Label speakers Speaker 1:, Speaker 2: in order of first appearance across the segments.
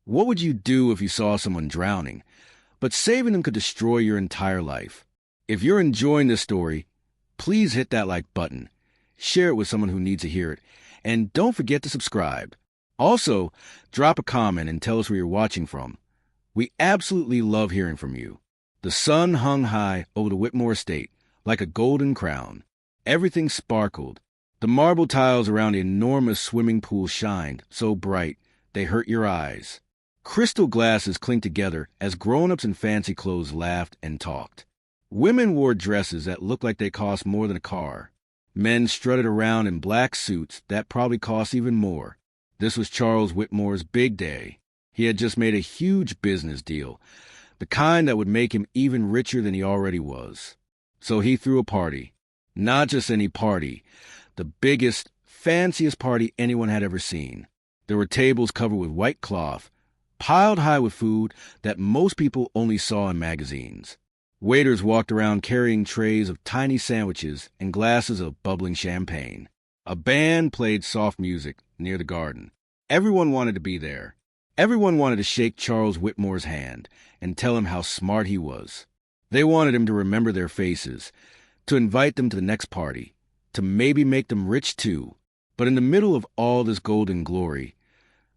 Speaker 1: What would you do if you saw someone drowning? But saving them could destroy your entire life. If you're enjoying this story, please hit that like button. Share it with someone who needs to hear it. And don't forget to subscribe. Also, drop a comment and tell us where you're watching from. We absolutely love hearing from you. The sun hung high over the Whitmore estate, like a golden crown. Everything sparkled. The marble tiles around the enormous swimming pool shined so bright they hurt your eyes. Crystal glasses clinked together as grown-ups in fancy clothes laughed and talked. Women wore dresses that looked like they cost more than a car. Men strutted around in black suits that probably cost even more. This was Charles Whitmore's big day. He had just made a huge business deal, the kind that would make him even richer than he already was. So he threw a party. Not just any party, the biggest, fanciest party anyone had ever seen. There were tables covered with white cloth, piled high with food that most people only saw in magazines. Waiters walked around carrying trays of tiny sandwiches and glasses of bubbling champagne. A band played soft music near the garden. Everyone wanted to be there. Everyone wanted to shake Charles Whitmore's hand and tell him how smart he was. They wanted him to remember their faces, to invite them to the next party, to maybe make them rich too. But in the middle of all this golden glory,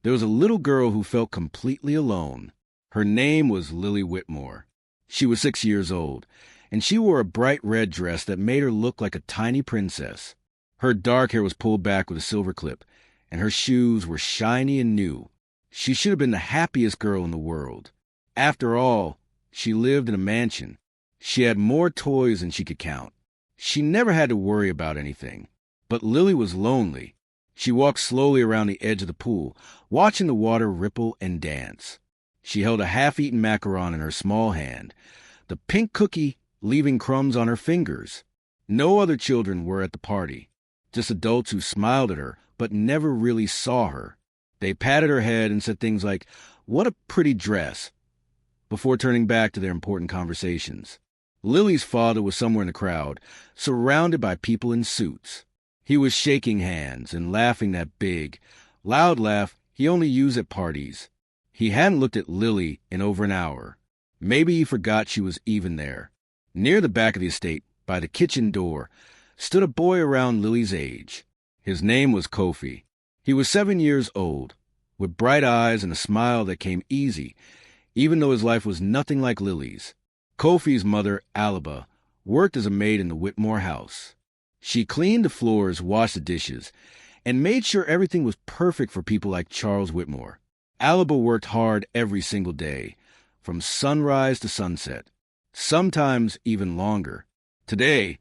Speaker 1: there was a little girl who felt completely alone. Her name was Lily Whitmore. She was 6 years old, and she wore a bright red dress that made her look like a tiny princess. Her dark hair was pulled back with a silver clip, and her shoes were shiny and new. She should have been the happiest girl in the world. After all, she lived in a mansion. She had more toys than she could count. She never had to worry about anything. But Lily was lonely. She walked slowly around the edge of the pool, watching the water ripple and dance. She held a half-eaten macaron in her small hand, the pink cookie leaving crumbs on her fingers. No other children were at the party, just adults who smiled at her but never really saw her. They patted her head and said things like, "What a pretty dress," before turning back to their important conversations. Lily's father was somewhere in the crowd, surrounded by people in suits. He was shaking hands and laughing that big, loud laugh he only used at parties. He hadn't looked at Lily in over an hour. Maybe he forgot she was even there. Near the back of the estate, by the kitchen door, stood a boy around Lily's age. His name was Kofi. He was 7 years old, with bright eyes and a smile that came easy, even though his life was nothing like Lily's. Kofi's mother, Aliba, worked as a maid in the Whitmore house. She cleaned the floors, washed the dishes, and made sure everything was perfect for people like Charles Whitmore. Aliba worked hard every single day, from sunrise to sunset, sometimes even longer. Today,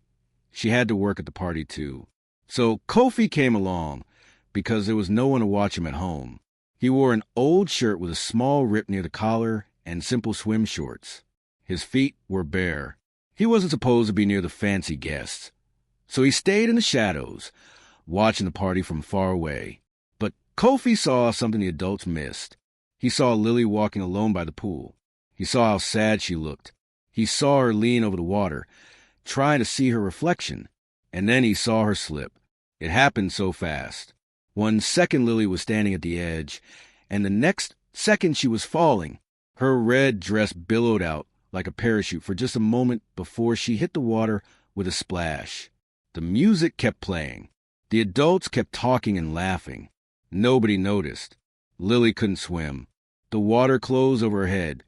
Speaker 1: she had to work at the party too. So Kofi came along because there was no one to watch him at home. He wore an old shirt with a small rip near the collar and simple swim shorts. His feet were bare. He wasn't supposed to be near the fancy guests, so he stayed in the shadows, watching the party from far away. But Kofi saw something the adults missed. He saw Lily walking alone by the pool. He saw how sad she looked. He saw her lean over the water, trying to see her reflection. And then he saw her slip. It happened so fast. 1 second Lily was standing at the edge, and the next second she was falling. Her red dress billowed out like a parachute for just a moment before she hit the water with a splash. The music kept playing. The adults kept talking and laughing. Nobody noticed. Lily couldn't swim. The water closed over her head,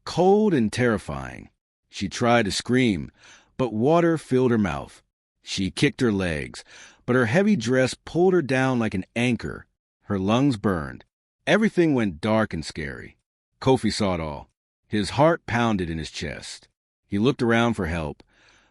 Speaker 1: cold and terrifying. She tried to scream, but water filled her mouth. She kicked her legs, but her heavy dress pulled her down like an anchor. Her lungs burned. Everything went dark and scary. Kofi saw it all. His heart pounded in his chest. He looked around for help,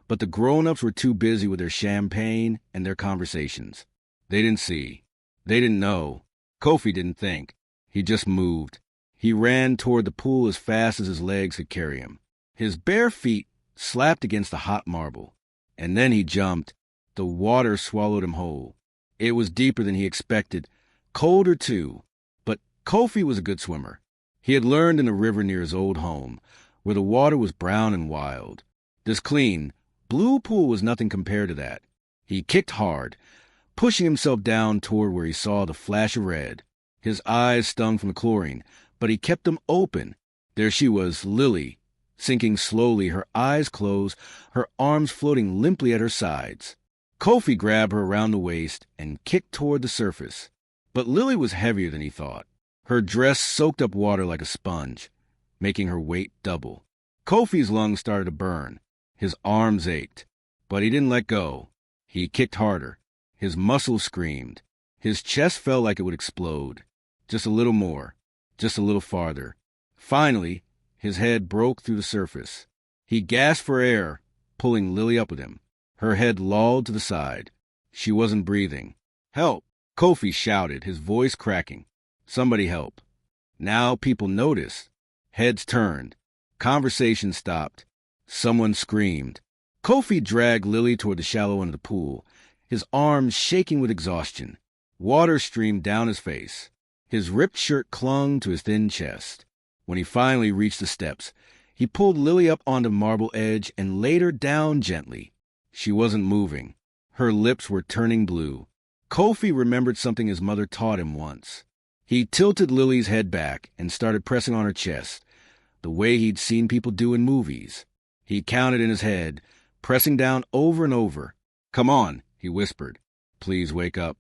Speaker 1: but the grown-ups were too busy with their champagne and their conversations. They didn't see. They didn't know. Kofi didn't think. He just moved. He ran toward the pool as fast as his legs could carry him. His bare feet slapped against the hot marble. And then he jumped. The water swallowed him whole. It was deeper than he expected, colder too. But Kofi was a good swimmer. He had learned in a river near his old home, where the water was brown and wild. This clean, blue pool was nothing compared to that. He kicked hard, pushing himself down toward where he saw the flash of red. His eyes stung from the chlorine, but he kept them open. There she was, Lily, sinking slowly, her eyes closed, her arms floating limply at her sides. Kofi grabbed her around the waist and kicked toward the surface. But Lily was heavier than he thought. Her dress soaked up water like a sponge, making her weight double. Kofi's lungs started to burn. His arms ached, but he didn't let go. He kicked harder. His muscles screamed. His chest felt like it would explode. Just a little more. Just a little farther. Finally, his head broke through the surface. He gasped for air, pulling Lily up with him. Her head lolled to the side. She wasn't breathing. "Help!" Kofi shouted, his voice cracking. "Somebody help." Now people noticed. Heads turned. Conversation stopped. Someone screamed. Kofi dragged Lily toward the shallow end of the pool, his arms shaking with exhaustion. Water streamed down his face. His ripped shirt clung to his thin chest. When he finally reached the steps, he pulled Lily up onto the marble edge and laid her down gently. She wasn't moving. Her lips were turning blue. Kofi remembered something his mother taught him once. He tilted Lily's head back and started pressing on her chest, the way he'd seen people do in movies. He counted in his head, pressing down over and over. "Come on," he whispered. "Please wake up."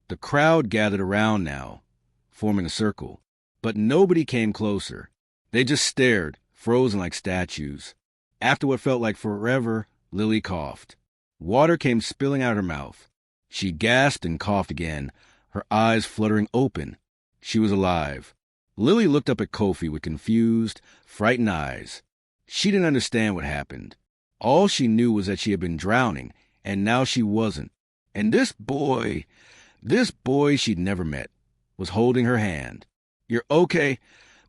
Speaker 1: The crowd gathered around now, forming a circle. But nobody came closer. They just stared, frozen like statues. After what felt like forever, Lily coughed. Water came spilling out her mouth. She gasped and coughed again, her eyes fluttering open. She was alive. Lily looked up at Kofi with confused, frightened eyes. She didn't understand what happened. All she knew was that she had been drowning, and now she wasn't. And this boy she'd never met, was holding her hand. "You're okay,"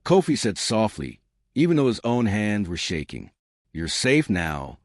Speaker 1: Kofi said softly, even though his own hands were shaking. "You're safe now."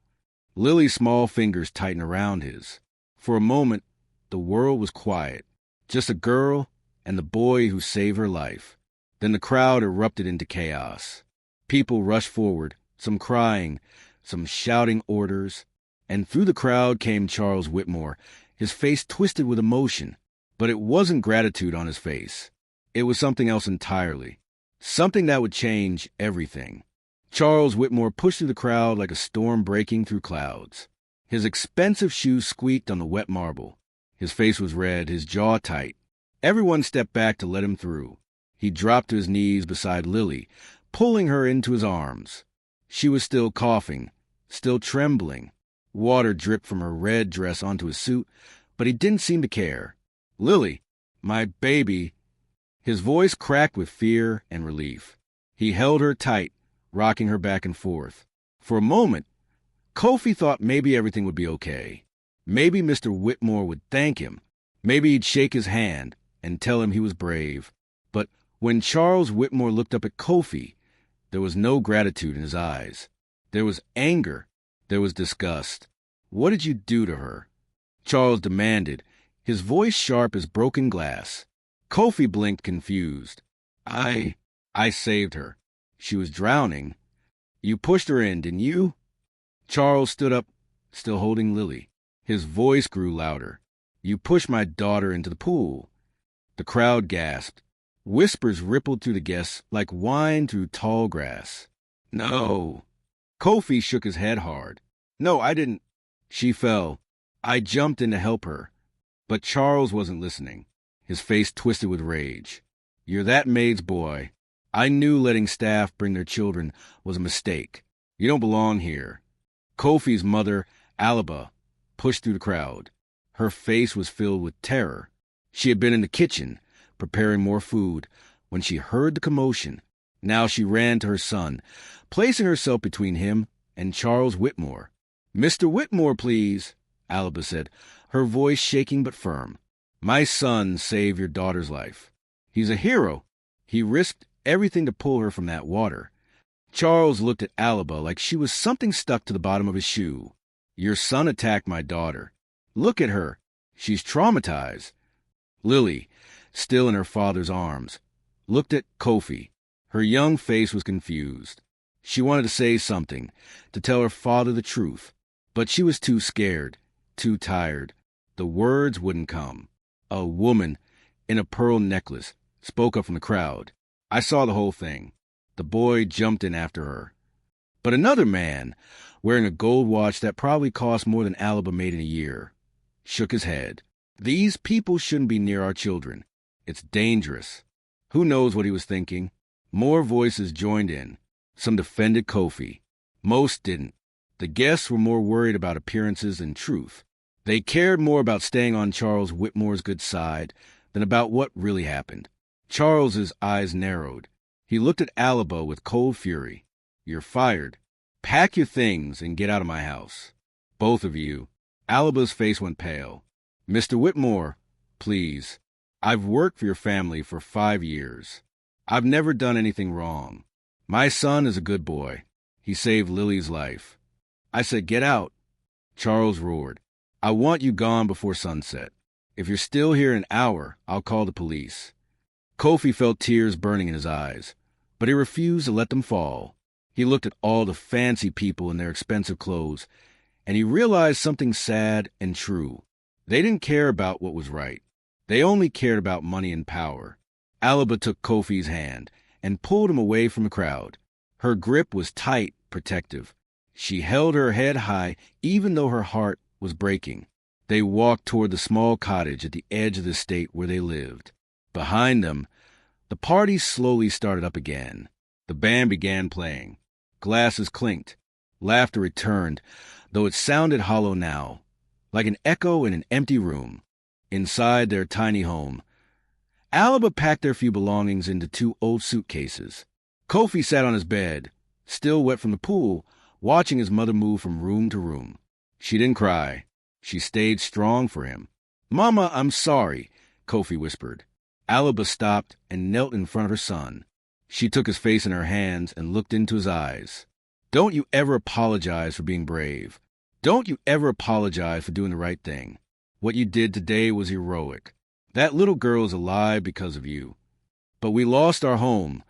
Speaker 1: Lily's small fingers tightened around his. For a moment, the world was quiet. Just a girl and the boy who saved her life. Then the crowd erupted into chaos. People rushed forward, some crying, some shouting orders. And through the crowd came Charles Whitmore, his face twisted with emotion. But it wasn't gratitude on his face. It was something else entirely. Something that would change everything. Charles Whitmore pushed through the crowd like a storm breaking through clouds. His expensive shoes squeaked on the wet marble. His face was red, his jaw tight. Everyone stepped back to let him through. He dropped to his knees beside Lily, pulling her into his arms. She was still coughing, still trembling. Water dripped from her red dress onto his suit, but he didn't seem to care. "Lily, my baby." His voice cracked with fear and relief. He held her tight, rocking her back and forth. For a moment, Kofi thought maybe everything would be okay. Maybe Mr. Whitmore would thank him. Maybe he'd shake his hand and tell him he was brave. But when Charles Whitmore looked up at Kofi, there was no gratitude in his eyes. There was anger. There was disgust. "What did you do to her?" Charles demanded, his voice sharp as broken glass. Kofi blinked, confused. I saved her. She was drowning. You pushed her in, didn't you?" Charles stood up, still holding Lily. His voice grew louder. "You pushed my daughter into the pool." The crowd gasped. Whispers rippled through the guests like wine through tall grass. "No." Kofi shook his head hard. "No, I didn't." "She fell. I jumped in to help her." But Charles wasn't listening. His face twisted with rage. "You're that maid's boy. I knew letting staff bring their children was a mistake. You don't belong here." Kofi's mother, Alaba, pushed through the crowd. Her face was filled with terror. She had been in the kitchen, preparing more food, when she heard the commotion. Now she ran to her son, placing herself between him and Charles Whitmore. "Mr. Whitmore, please," Alaba said, her voice shaking but firm. "My son saved your daughter's life. He's a hero. He risked everything to pull her from that water." Charles looked at Alaba like she was something stuck to the bottom of his shoe. "Your son attacked my daughter. Look at her. She's traumatized." Lily, still in her father's arms, looked at Kofi. Her young face was confused. She wanted to say something, to tell her father the truth, but she was too scared, too tired. The words wouldn't come. A woman in a pearl necklace spoke up from the crowd. I saw the whole thing. The boy jumped in after her. But another man, wearing a gold watch that probably cost more than Alaba made in a year, shook his head. These people shouldn't be near our children. It's dangerous. Who knows what he was thinking? More voices joined in. Some defended Kofi. Most didn't. The guests were more worried about appearances than truth. They cared more about staying on Charles Whitmore's good side than about what really happened. Charles's eyes narrowed. He looked at Alaba with cold fury. You're fired. Pack your things and get out of my house. Both of you. Alaba's face went pale. Mr. Whitmore, please. I've worked for your family for 5 years. I've never done anything wrong. My son is a good boy. He saved Lily's life. I said, get out. Charles roared. I want you gone before sunset. If you're still here an hour, I'll call the police. Kofi felt tears burning in his eyes, but he refused to let them fall. He looked at all the fancy people in their expensive clothes, and he realized something sad and true. They didn't care about what was right. They only cared about money and power. Alaba took Kofi's hand and pulled him away from the crowd. Her grip was tight, protective. She held her head high, even though her heart was breaking. They walked toward the small cottage at the edge of the estate where they lived. Behind them, the party slowly started up again. The band began playing. Glasses clinked. Laughter returned, though it sounded hollow now, like an echo in an empty room. Inside their tiny home, Alaba packed their few belongings into 2 old suitcases. Kofi sat on his bed, still wet from the pool, watching his mother move from room to room. She didn't cry. She stayed strong for him. Mama, I'm sorry, Kofi whispered. Alaba stopped and knelt in front of her son. She took his face in her hands and looked into his eyes. Don't you ever apologize for being brave. Don't you ever apologize for doing the right thing. What you did today was heroic. That little girl is alive because of you. But we lost our home,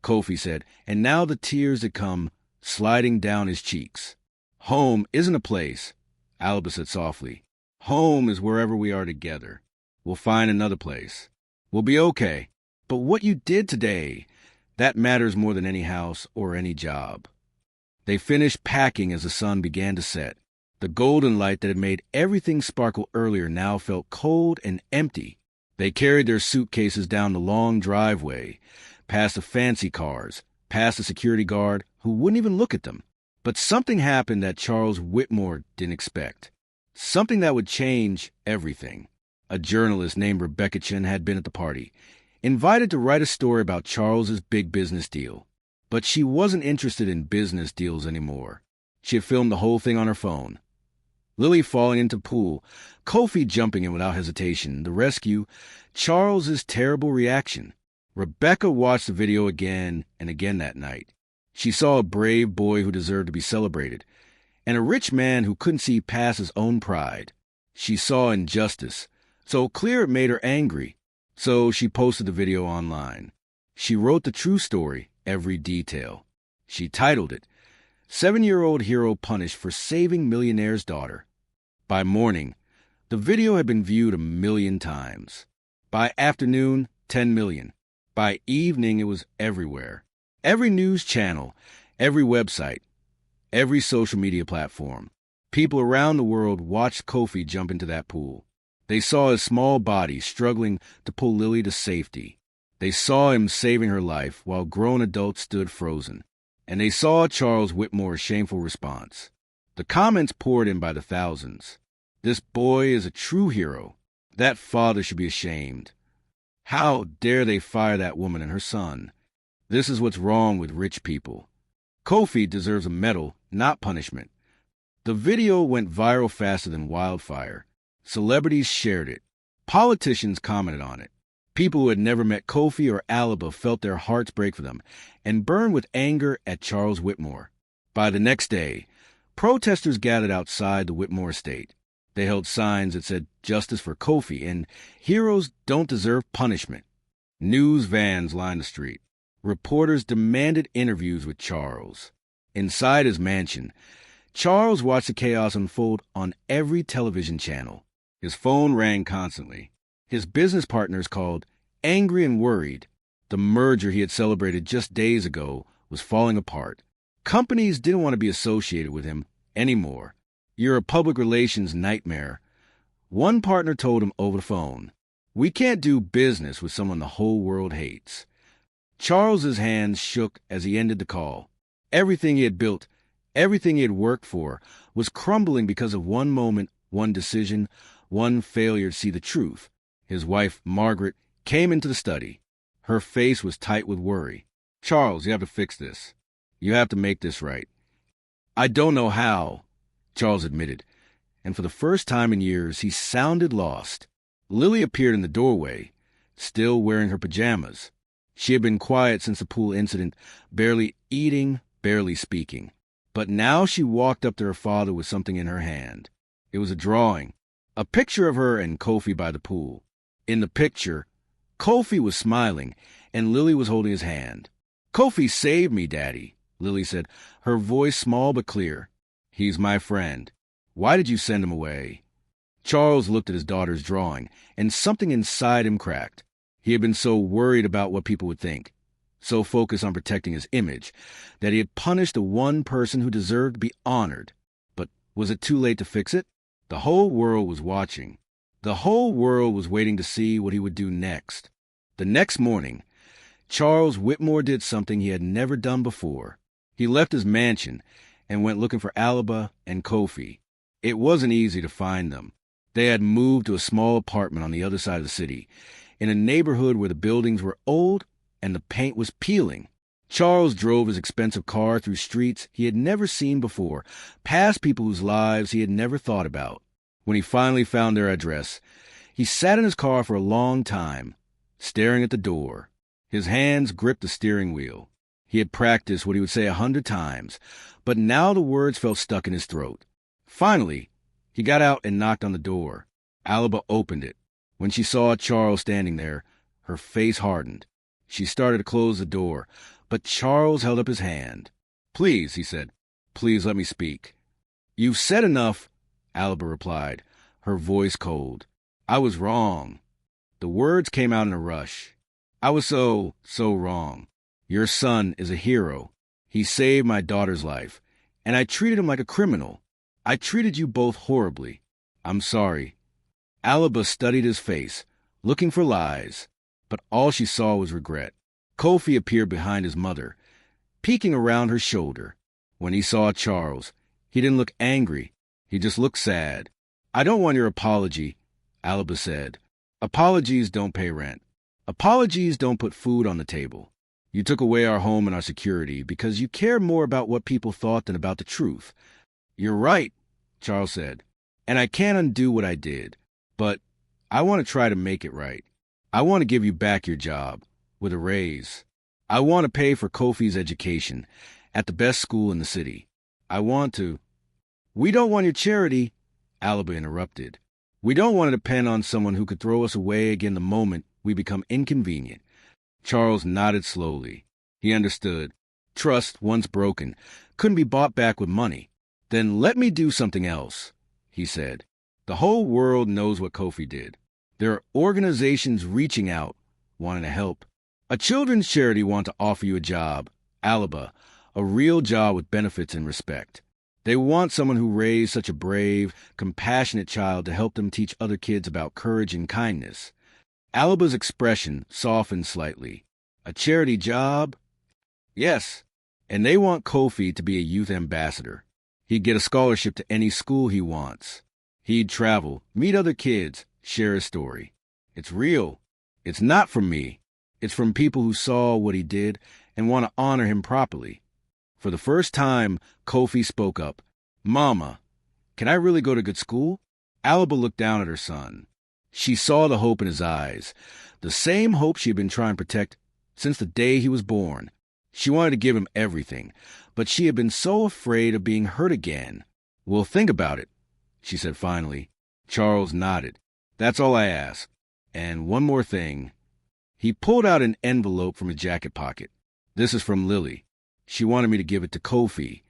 Speaker 1: Kofi said, and now the tears had come sliding down his cheeks. Home isn't a place, Alaba said softly. Home is wherever we are together. We'll find another place. We'll be okay. But what you did today, that matters more than any house or any job. They finished packing as the sun began to set. The golden light that had made everything sparkle earlier now felt cold and empty. They carried their suitcases down the long driveway, past the fancy cars, past the security guard who wouldn't even look at them. But something happened that Charles Whitmore didn't expect. Something that would change everything. A journalist named Rebecca Chen had been at the party, invited to write a story about Charles's big business deal. But she wasn't interested in business deals anymore. She had filmed the whole thing on her phone. Lily falling into the pool, Kofi jumping in without hesitation, the rescue, Charles's terrible reaction. Rebecca watched the video again and again that night. She saw a brave boy who deserved to be celebrated, and a rich man who couldn't see past his own pride. She saw injustice, so clear it made her angry. So she posted the video online. She wrote the true story, every detail. She titled it, 7-Year-Old Hero Punished for Saving Millionaire's Daughter. By morning, the video had been viewed 1 million times. By afternoon, 10 million. By evening, it was everywhere. Every news channel, every website, every social media platform. People around the world watched Kofi jump into that pool. They saw his small body struggling to pull Lily to safety. They saw him saving her life while grown adults stood frozen. And they saw Charles Whitmore's shameful response. The comments poured in by the thousands. This boy is a true hero. That father should be ashamed. How dare they fire that woman and her son? This is what's wrong with rich people. Kofi deserves a medal, not punishment. The video went viral faster than wildfire. Celebrities shared it. Politicians commented on it. People who had never met Kofi or Alaba felt their hearts break for them and burned with anger at Charles Whitmore. By the next day, protesters gathered outside the Whitmore estate. They held signs that said "Justice for Kofi" and "Heroes don't deserve punishment." News vans lined the street. Reporters demanded interviews with Charles. Inside his mansion, Charles watched the chaos unfold on every television channel. His phone rang constantly. His business partners called, angry and worried. The merger he had celebrated just days ago was falling apart. Companies didn't want to be associated with him anymore. "You're a public relations nightmare," one partner told him over the phone. "We can't do business with someone the whole world hates." Charles's hands shook as he ended the call. Everything he had built, everything he had worked for, was crumbling because of one moment, one decision, one failure to see the truth. His wife, Margaret, came into the study. Her face was tight with worry. "Charles, you have to fix this. You have to make this right." "I don't know how," Charles admitted, and for the first time in years, he sounded lost. Lily appeared in the doorway, still wearing her pajamas. She had been quiet since the pool incident, barely eating, barely speaking. But now she walked up to her father with something in her hand. It was a drawing, a picture of her and Kofi by the pool. In the picture, Kofi was smiling, and Lily was holding his hand. "Kofi saved me, Daddy," Lily said, her voice small but clear. "He's my friend. Why did you send him away?" Charles looked at his daughter's drawing, and something inside him cracked. He had been so worried about what people would think, so focused on protecting his image, that he had punished the one person who deserved to be honored. But was it too late to fix it? The whole world was watching. The whole world was waiting to see what he would do next. The next morning, Charles Whitmore did something he had never done before. He left his mansion and went looking for Alaba and Kofi. It wasn't easy to find them. They had moved to a small apartment on the other side of the city, in a neighborhood where the buildings were old and the paint was peeling. Charles drove his expensive car through streets he had never seen before, past people whose lives he had never thought about. When he finally found their address, he sat in his car for a long time, staring at the door. His hands gripped the steering wheel. He had practiced what he would say 100 times, but now the words felt stuck in his throat. Finally, he got out and knocked on the door. Alaba opened it. When she saw Charles standing there, her face hardened. She started to close the door, but Charles held up his hand. "Please," he said, "please let me speak." "You've said enough," Alaba replied, her voice cold. "I was wrong." The words came out in a rush. "I was so wrong. Your son is a hero. He saved my daughter's life, and I treated him like a criminal. I treated you both horribly. I'm sorry." Alaba studied his face, looking for lies, but all she saw was regret. Kofi appeared behind his mother, peeking around her shoulder. When he saw Charles, he didn't look angry. He just looked sad. "I don't want your apology," Alaba said. "Apologies don't pay rent. Apologies don't put food on the table. You took away our home and our security because you cared more about what people thought than about the truth." "You're right," Charles said, "and I can't undo what I did. But I want to try to make it right. I want to give you back your job, with a raise. I want to pay for Kofi's education at the best school in the city. I want to—" "We don't want your charity," Alaba interrupted. "We don't want to depend on someone who could throw us away again the moment we become inconvenient." Charles nodded slowly. He understood. Trust, once broken, couldn't be bought back with money. "Then let me do something else," he said. "The whole world knows what Kofi did. There are organizations reaching out, wanting to help. A children's charity wants to offer you a job, Alaba, a real job with benefits and respect. They want someone who raised such a brave, compassionate child to help them teach other kids about courage and kindness." Alaba's expression softened slightly. "A charity job?" "Yes, and they want Kofi to be a youth ambassador. He'd get a scholarship to any school he wants. He'd travel, meet other kids, share his story. It's real. It's not from me. It's from people who saw what he did and want to honor him properly." For the first time, Kofi spoke up. "Mama, can I really go to good school?" Alaba looked down at her son. She saw the hope in his eyes, the same hope she had been trying to protect since the day he was born. She wanted to give him everything, but she had been so afraid of being hurt again. "Well, think about it," she said finally. Charles nodded. "That's all I ask. And one more thing." He pulled out an envelope from his jacket pocket. "This is from Lily. She wanted me to give it to Kofi."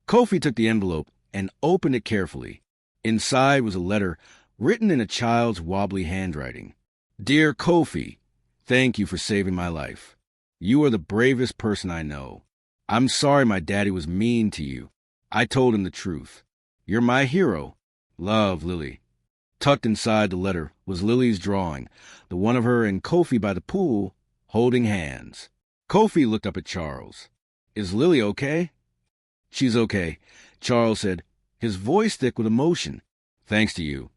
Speaker 1: Kofi took the envelope and opened it carefully. Inside was a letter written in a child's wobbly handwriting. "Dear Kofi, thank you for saving my life. You are the bravest person I know. I'm sorry my daddy was mean to you. I told him the truth. You're my hero. Love, Lily." Tucked inside the letter was Lily's drawing, the one of her and Kofi by the pool, holding hands. Kofi looked up at Charles. "Is Lily okay?" "She's okay," Charles said, his voice thick with emotion. "Thanks to you."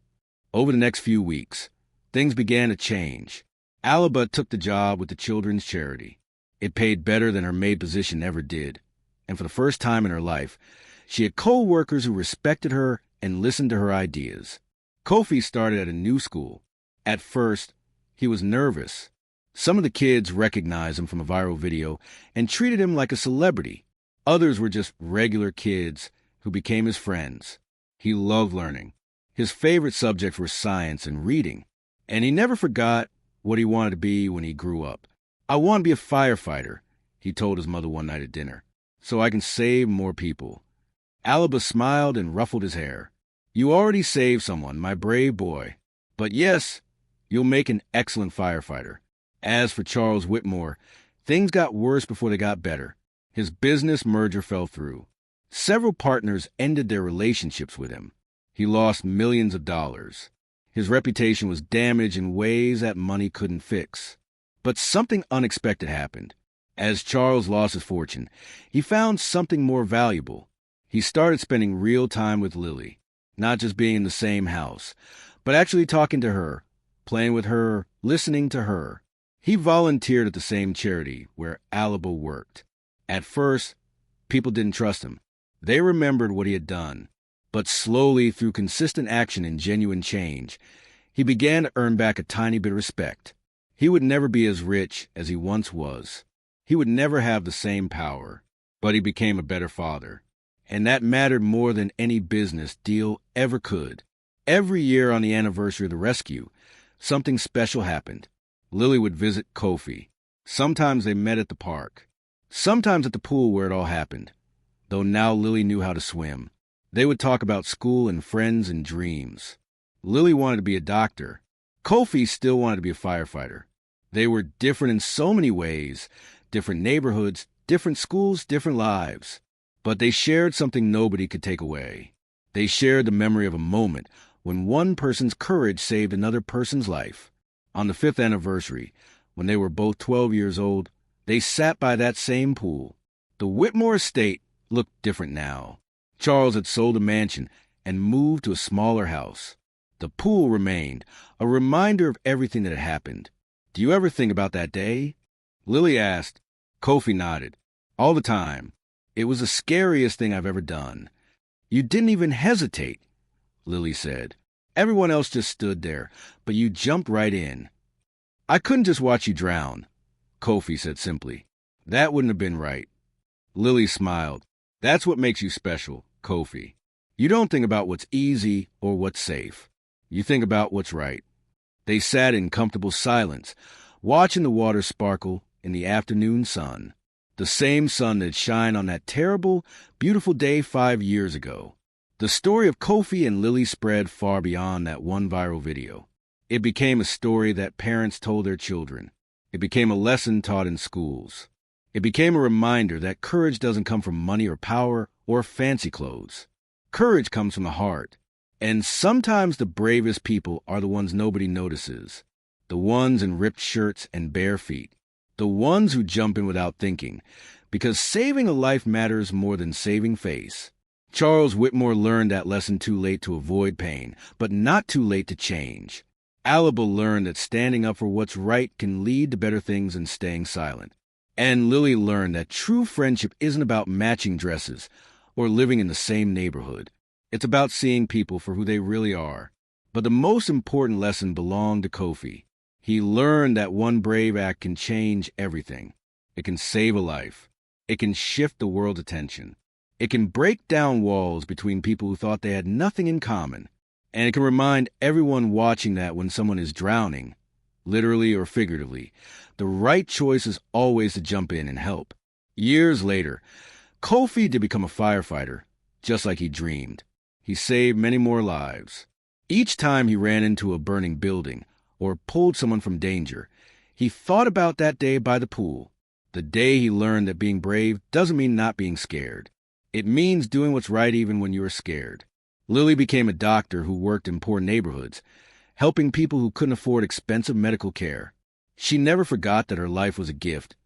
Speaker 1: Over the next few weeks, things began to change. Alaba took the job with the children's charity. It paid better than her maid position ever did, and for the first time in her life, she had co-workers who respected her and listened to her ideas. Kofi started at a new school. At first, he was nervous. Some of the kids recognized him from a viral video and treated him like a celebrity. Others were just regular kids who became his friends. He loved learning. His favorite subjects were science and reading, and he never forgot what he wanted to be when he grew up. "I want to be a firefighter," he told his mother one night at dinner, "so I can save more people." Alaba smiled and ruffled his hair. "You already saved someone, my brave boy. But yes, you'll make an excellent firefighter." As for Charles Whitmore, things got worse before they got better. His business merger fell through. Several partners ended their relationships with him. He lost millions of dollars. His reputation was damaged in ways that money couldn't fix. But something unexpected happened. As Charles lost his fortune, he found something more valuable. He started spending real time with Lily, not just being in the same house, but actually talking to her, playing with her, listening to her. He volunteered at the same charity where Alaba worked. At first, people didn't trust him. They remembered what he had done. But slowly, through consistent action and genuine change, he began to earn back a tiny bit of respect. He would never be as rich as he once was. He would never have the same power. But he became a better father. And that mattered more than any business deal ever could. Every year on the anniversary of the rescue, something special happened. Lily would visit Kofi. Sometimes they met at the park. Sometimes at the pool where it all happened. Though now Lily knew how to swim. They would talk about school and friends and dreams. Lily wanted to be a doctor. Kofi still wanted to be a firefighter. They were different in so many ways. Different neighborhoods, different schools, different lives. But they shared something nobody could take away. They shared the memory of a moment when one person's courage saved another person's life. On the 5th anniversary, when they were both 12 years old, they sat by that same pool. The Whitmore estate looked different now. Charles had sold a mansion and moved to a smaller house. The pool remained, a reminder of everything that had happened. "Do you ever think about that day?" Lily asked. Kofi nodded. "All the time. It was the scariest thing I've ever done." "You didn't even hesitate," Lily said. "Everyone else just stood there, but you jumped right in." "I couldn't just watch you drown," Kofi said simply. "That wouldn't have been right." Lily smiled. "That's what makes you special, Kofi. You don't think about what's easy or what's safe. You think about what's right." They sat in comfortable silence, watching the water sparkle in the afternoon sun. The same sun that shined on that terrible, beautiful day 5 years ago. The story of Kofi and Lily spread far beyond that one viral video. It became a story that parents told their children. It became a lesson taught in schools. It became a reminder that courage doesn't come from money or power or fancy clothes. Courage comes from the heart. And sometimes the bravest people are the ones nobody notices. The ones in ripped shirts and bare feet. The ones who jump in without thinking. Because saving a life matters more than saving face. Charles Whitmore learned that lesson too late to avoid pain, but not too late to change. Alaba learned that standing up for what's right can lead to better things than staying silent. And Lily learned that true friendship isn't about matching dresses or living in the same neighborhood. It's about seeing people for who they really are. But the most important lesson belonged to Kofi. He learned that one brave act can change everything. It can save a life. It can shift the world's attention. It can break down walls between people who thought they had nothing in common. And it can remind everyone watching that when someone is drowning, literally or figuratively, the right choice is always to jump in and help. Years later, Kofi did become a firefighter, just like he dreamed. He saved many more lives. Each time he ran into a burning building or pulled someone from danger, he thought about that day by the pool. The day he learned that being brave doesn't mean not being scared. It means doing what's right even when you are scared. Lily became a doctor who worked in poor neighborhoods, helping people who couldn't afford expensive medical care. She never forgot that her life was a gift,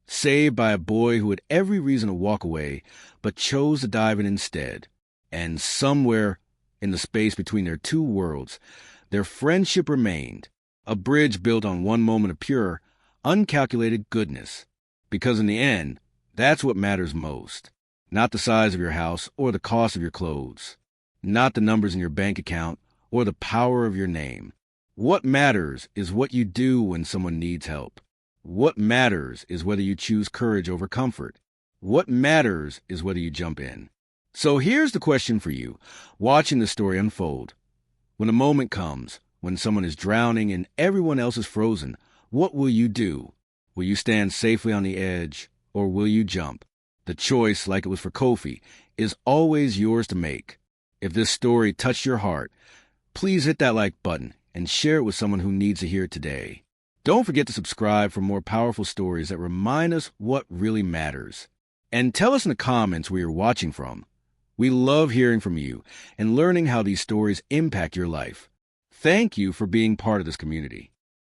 Speaker 1: saved by a boy who had every reason to walk away, but chose to dive in instead. And somewhere in the space between their two worlds, their friendship remained, a bridge built on one moment of pure, uncalculated goodness. Because in the end, that's what matters most. Not the size of your house or the cost of your clothes. Not the numbers in your bank account or the power of your name. What matters is what you do when someone needs help. What matters is whether you choose courage over comfort. What matters is whether you jump in. So here's the question for you, watching the story unfold. When a moment comes, when someone is drowning and everyone else is frozen, what will you do? Will you stand safely on the edge, or will you jump? The choice, like it was for Kofi, is always yours to make. If this story touched your heart, please hit that like button and share it with someone who needs to hear it today. Don't forget to subscribe for more powerful stories that remind us what really matters. And tell us in the comments where you're watching from. We love hearing from you and learning how these stories impact your life. Thank you for being part of this community.